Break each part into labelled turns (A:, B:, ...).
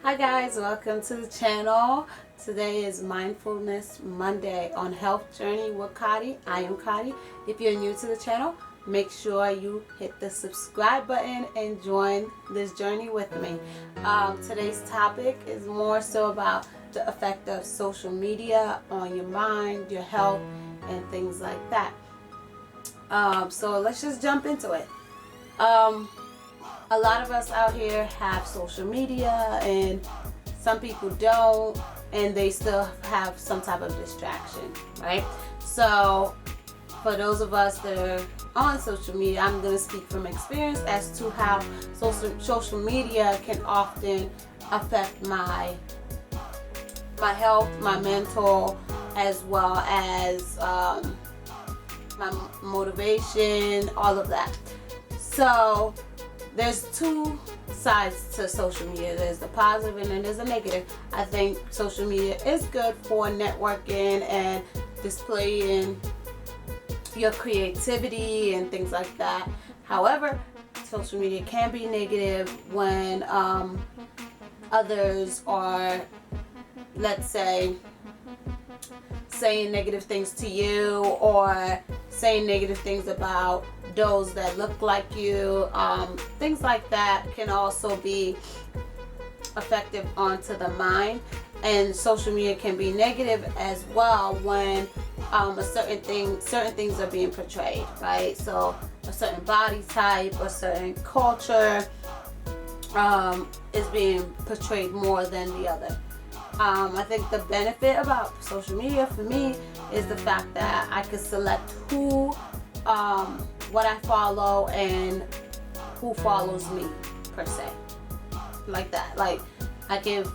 A: Hi guys, welcome to the channel. Today is Mindfulness Monday on Health Journey with Kadi. I am Kadi. If you're new to the channel, make sure you hit the subscribe button and join this journey with me. Today's topic is more so about the effect of social media on your mind, your health, and things like that. So let's just jump into it. A lot of us out here have social media, and some people don't, and they still have some type of distraction, right? So for those of us that are on social media, I'm going to speak from experience as to how social media can often affect my health, my mental, as well as my motivation, all of that. So there's two sides to social media. There's the positive and then there's the negative. I think social media is good for networking and displaying your creativity and things like that. However, social media can be negative when others are, let's say, saying negative things to you or saying negative things about those that look like you. Things like that can also be effective onto the mind, and social media can be negative as well when certain things are being portrayed, right? So a certain body type, a certain culture is being portrayed more than the other. I think the benefit about social media for me is the fact that I can select what I follow and who follows me, per se, like that. Like, I can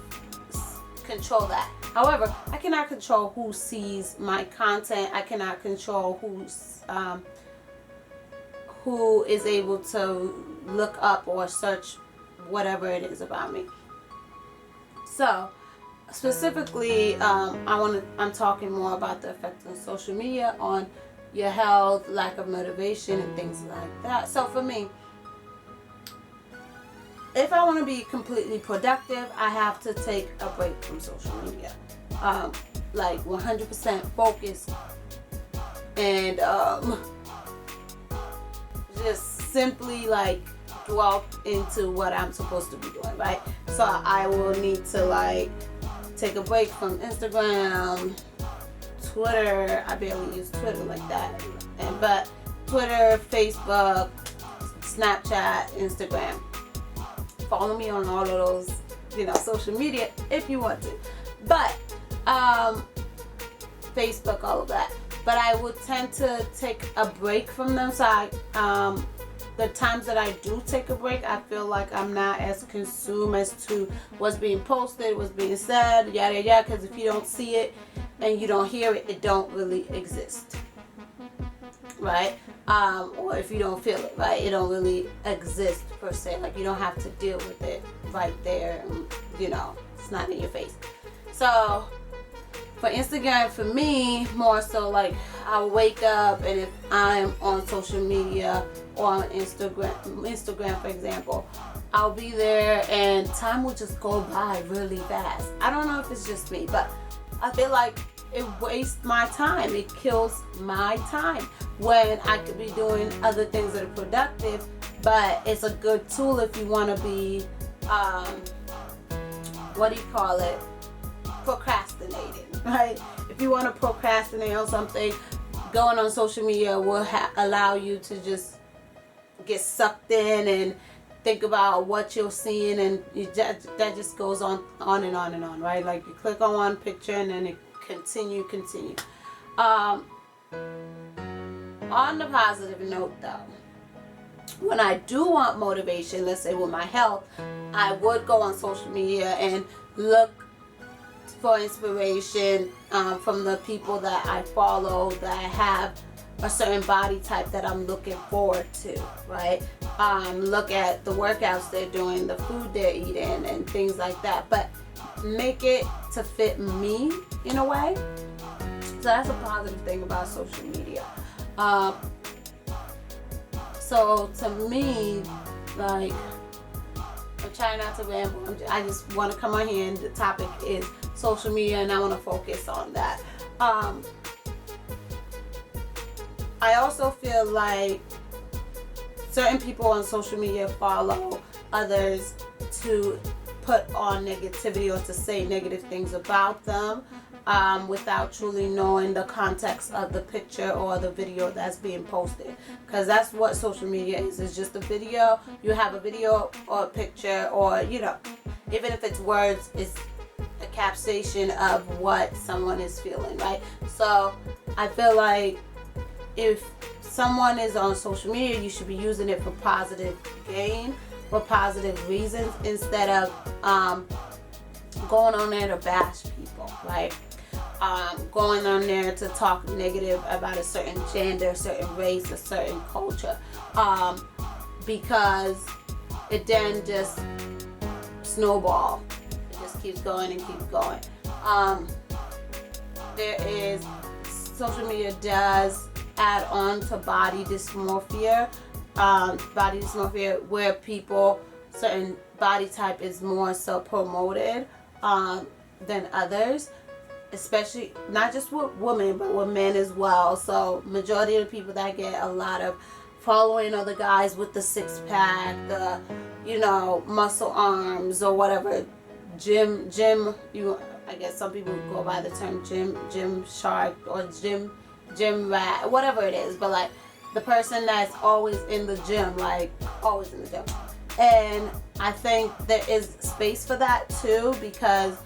A: control that. However, I cannot control who sees my content. I cannot control who is able to look up or search whatever it is about me. So specifically, I'm talking more about the effect of social media on your health, lack of motivation, and things like that. So for me, if I want to be completely productive, I have to take a break from social media, like 100% focus, and just simply like dwell into what I'm supposed to be doing, right? So I will need to take a break from Instagram, Twitter. I barely use Twitter like that, but Twitter, Facebook, Snapchat, Instagram. Follow me on all of those, social media if you want to. But Facebook, all of that. But I would tend to take a break from them. So the times that I do take a break, I feel like I'm not as consumed as to what's being posted, what's being said, yada yada. Because if you don't see it and you don't hear it, it don't really exist, right? Or if you don't feel it, right, it don't really exist per se. Like, you don't have to deal with it right there. It's not in your face. So for Instagram, for me, more so like I'll wake up, and if I'm on social media or on Instagram for example, I'll be there and time will just go by really fast. I don't know if it's just me, but I feel like it wastes my time. It kills my time when I could be doing other things that are productive. But it's a good tool if you want to be, procrastinating, right? If you want to procrastinate on something, going on social media will allow you to just get sucked in and think about what you're seeing, and that just goes on and on and on, right? Like, you click on one picture and then it continue. On the positive note though, when I do want motivation, let's say with my health, I would go on social media and look for inspiration from the people that I follow that have a certain body type that I'm looking forward to, right? Look at the workouts they're doing, the food they're eating, and things like that, but make it to fit me in a way. So that's a positive thing about social media. So to me, like, I'm trying not to ramble. I just want to come on here, and the topic is social media, and I want to focus on that. I also feel like certain people on social media follow others to put on negativity or to say negative things about them, without truly knowing the context of the picture or the video that's being posted. Because that's what social media is. It's just a video. You have a video or a picture, or, you know, even if it's words, it's a captation of what someone is feeling, right? So I feel like if someone is on social media, you should be using it for positive gain, for positive reasons, instead of going on there to bash people, right? Going on there to talk negative about a certain gender, a certain race, a certain culture, because it then just snowball. It just keeps going and keeps going. Social media does add on to body dysmorphia, where people, certain body type is more so promoted than others, especially not just with women but with men as well. So majority of the people that get a lot of following are the guys with the six-pack, the, you know, muscle arms or whatever, gym, I guess some people go by the term gym shark or gym rat, whatever it is, but like the person that's always in the gym, like always in the gym. And I think there is space for that too, because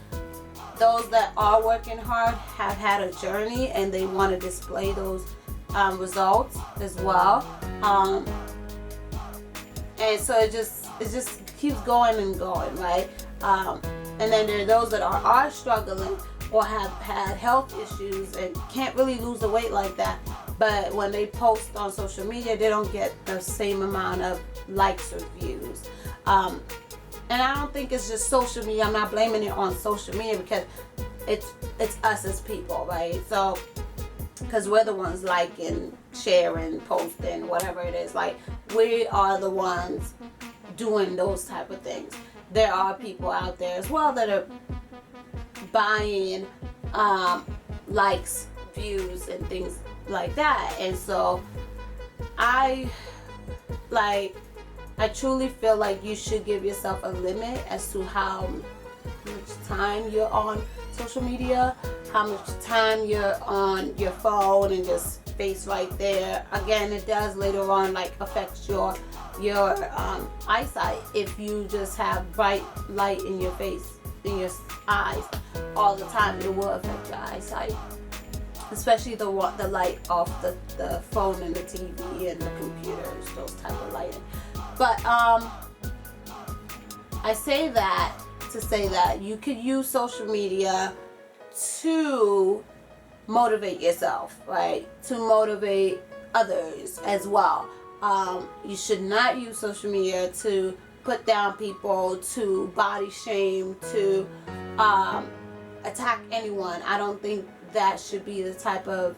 A: those that are working hard have had a journey and they want to display those results as well. And so it just keeps going and going, right? And then there are those that are struggling or have had health issues and can't really lose the weight like that, but when they post on social media, they don't get the same amount of likes or views. And I don't think it's just social media. I'm not blaming it on social media, because it's us as people, right? So, because we're the ones liking, sharing, posting, whatever it is. Like, we are the ones doing those type of things. There are people out there as well that are buying likes, views, and things like that. And so I truly feel like you should give yourself a limit as to how much time you're on social media, how much time you're on your phone and just face right there. Again, it does later on like affect your eyesight. If you just have bright light in your face, in your eyes all the time, it will affect your eyesight, especially the light off the phone and the TV and the computers, those type of lighting. But I say that to say that you could use social media to motivate yourself, right? To motivate others as well. You should not use social media to put down people, to body shame, to attack anyone. I don't think that should be the type of,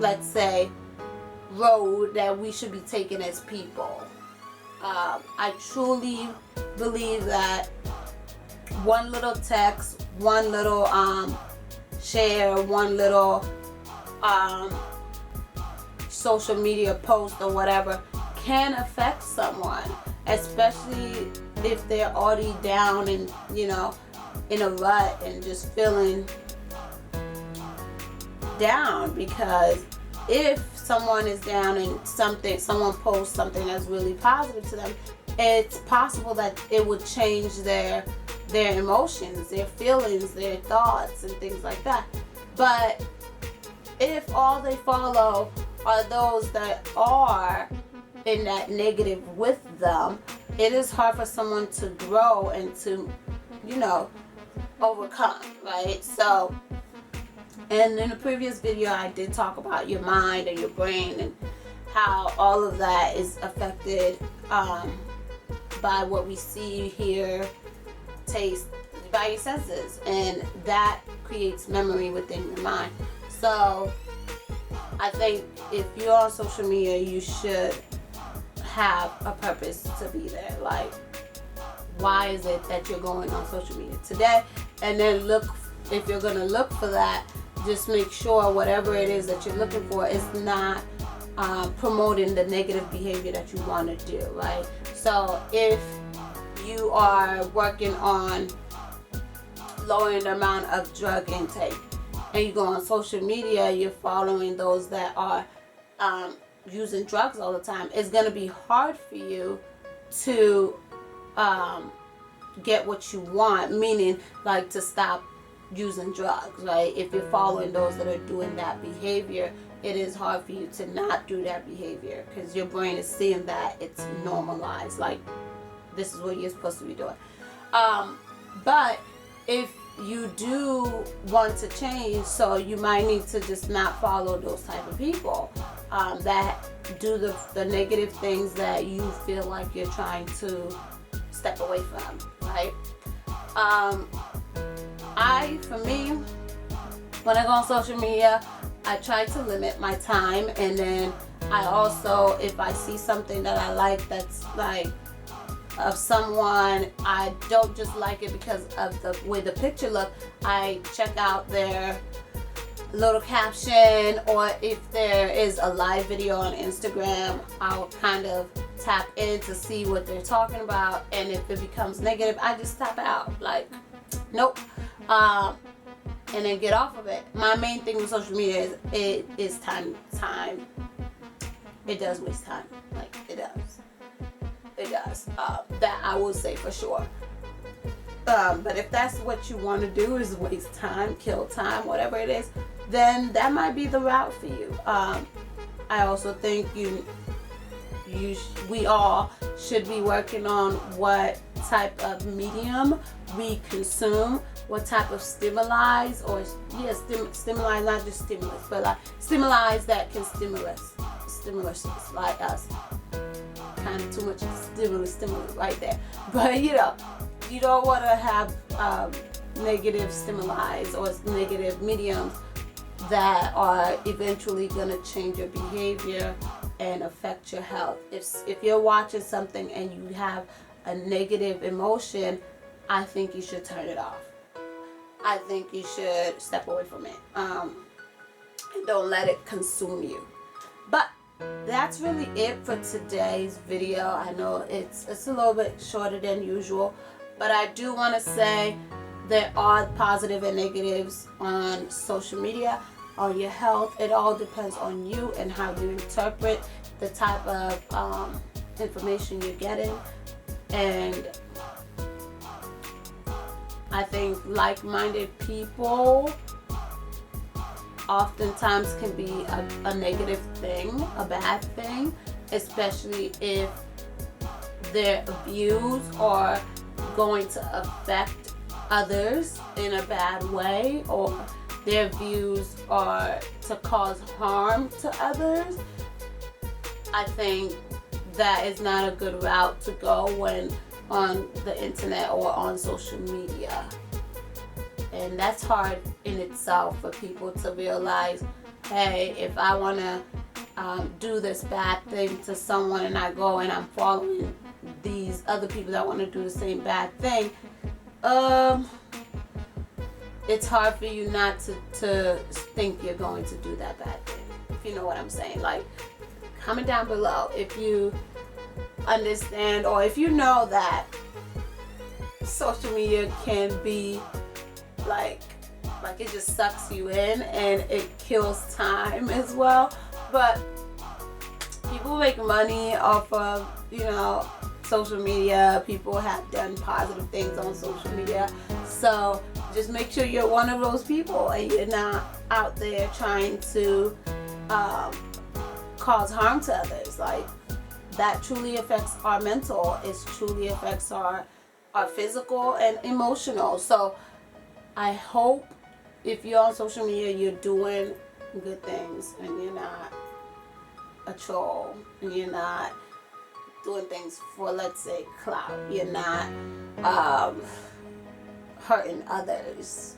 A: let's say, road that we should be taking as people. I truly believe that one little text, one little share, one little social media post or whatever can affect someone, especially if they're already down and, you know, in a rut and just feeling down. Because if someone is down and someone posts something that's really positive to them, it's possible that it would change their emotions, their feelings, their thoughts, and things like that. But if all they follow are those that are in that negative with them, it is hard for someone to grow and to, you know, overcome, right? So, and in the previous video, I did talk about your mind and your brain and how all of that is affected by what we see, hear, taste, by your senses, and that creates memory within your mind. So I think if you're on social media, you should have a purpose to be there. Like, why is it that you're going on social media today, and then look, if you're going to look for that, just make sure whatever it is that you're looking for is not promoting the negative behavior that you want to do, right? So if you are working on lowering the amount of drug intake and you go on social media, you're following those that are using drugs all the time, it's going to be hard for you to get what you want, meaning like to stop using drugs, right? If you're following those that are doing that behavior, it is hard for you to not do that behavior because your brain is seeing that it's normalized, like this is what you're supposed to be doing. But if you do want to change, so you might need to just not follow those type of people that do the negative things that you feel like you're trying to step away from, right? For me, when I go on social media, I try to limit my time, and then I also, if I see something that I like that's like of someone, I don't just like it because of the way the picture looks. I check out their little caption, or if there is a live video on Instagram, I'll kind of tap in to see what they're talking about, and if it becomes negative, I just tap out, like, nope, and then get off of it. My main thing with social media is it is time. It does waste time, like it does. That I will say for sure. But if that's what you want to do, is waste time, kill time, whatever it is, then that might be the route for you. I also think we all should be working on what type of medium we consume, what type of stimuli, stimuli, not just stimulus, but like stimuli that can stimulus like us. Kind of too much stimulus right there, but you don't want to have negative stimuli or negative mediums that are eventually going to change your behavior and affect your health. If you're watching something and you have a negative emotion, I think you should turn it off. I think you should step away from it, and don't let it consume you. But that's really it for today's video. I know it's a little bit shorter than usual, but I do want to say there are positive and negatives on social media, on your health. It all depends on you and how you interpret the type of information you're getting. And I think like-minded people oftentimes can be a negative thing, a bad thing, especially if their views are going to affect others in a bad way, or their views are to cause harm to others. I think that is not a good route to go when on the internet or on social media. And that's hard in itself for people to realize, hey, if I want to do this bad thing to someone and I go and I'm following these other people that want to do the same bad thing, it's hard for you not to think you're going to do that bad thing, if you know what I'm saying. Like, comment down below if you understand, or if you know that social media can be like it just sucks you in and it kills time as well. But people make money off of social media. People have done positive things on social media, so just make sure you're one of those people and you're not out there trying to cause harm to others. Like, that truly affects our mental. It truly affects our physical and emotional. So I hope if you're on social media, you're doing good things and you're not a troll and you're not doing things for, let's say, clout. You're not hurting others,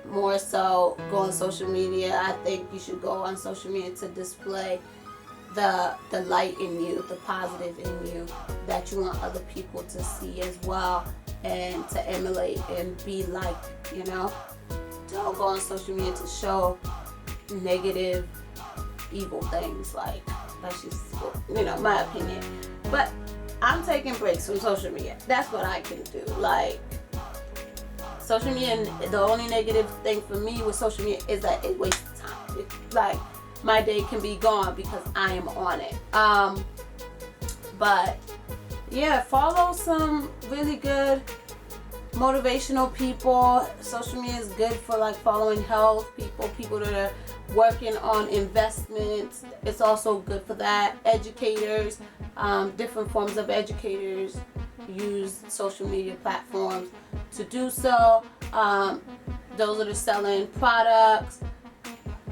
A: More so, go on social media. I think you should go on social media to display the light in you, the positive in you that you want other people to see as well and to emulate and be like, you know. Don't go on social media to show negative, evil things. Like, that's just, you know, my opinion. But I'm taking breaks from social media. That's what I can do. Like, social media, the only negative thing for me with social media is that it wastes time. Like, my day can be gone because I am on it. But yeah, follow some really good motivational people. Social media is good for like following health people that are working on investments. It's also good for that. Educators, different forms of educators use social media platforms to do so. Those that are selling products,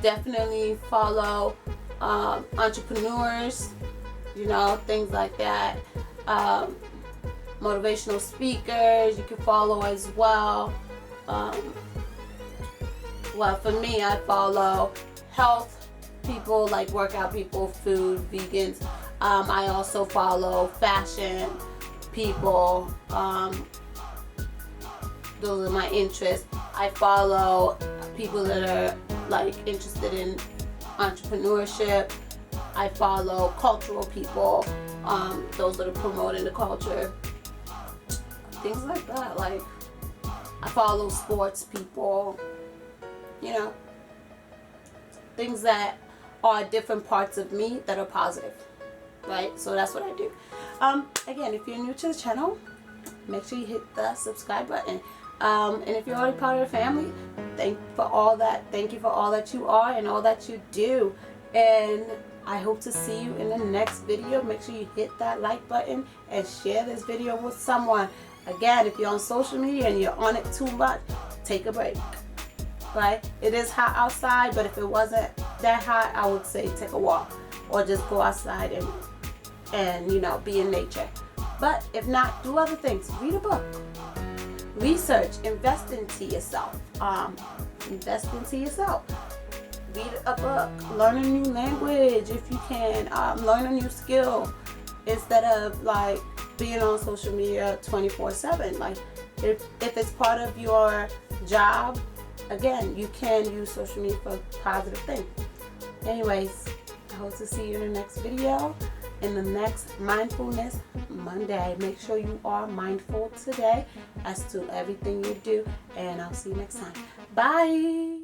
A: definitely follow entrepreneurs, you know, things like that. Motivational speakers you can follow as well. Well, for me, I follow health people, like workout people, food, vegans. I also follow fashion people. Those are my interests. I follow people that are like interested in entrepreneurship. I follow cultural people, those that are promoting the culture. Things like that. Like, I follow sports people, you know, things that are different parts of me that are positive, right? So that's what I do. Again, if you're new to the channel, make sure you hit the subscribe button. And if you're already part of the family, thank you for all that you are and all that you do. And I hope to see you in the next video. Make sure you hit that like button and share this video with someone. Again, if you're on social media and you're on it too much, take a break, right? It is hot outside, but if it wasn't that hot, I would say take a walk or just go outside and you know, be in nature. But if not, do other things. Read a book, research, invest into yourself. Invest into yourself. Read a book, learn a new language if you can, learn a new skill instead of like being on social media 24/7. Like, if it's part of your job, again, you can use social media for a positive thing. Anyways, I hope to see you in the next video, in the next Mindfulness Monday. Make sure you are mindful today as to everything you do, and I'll see you next time. Bye.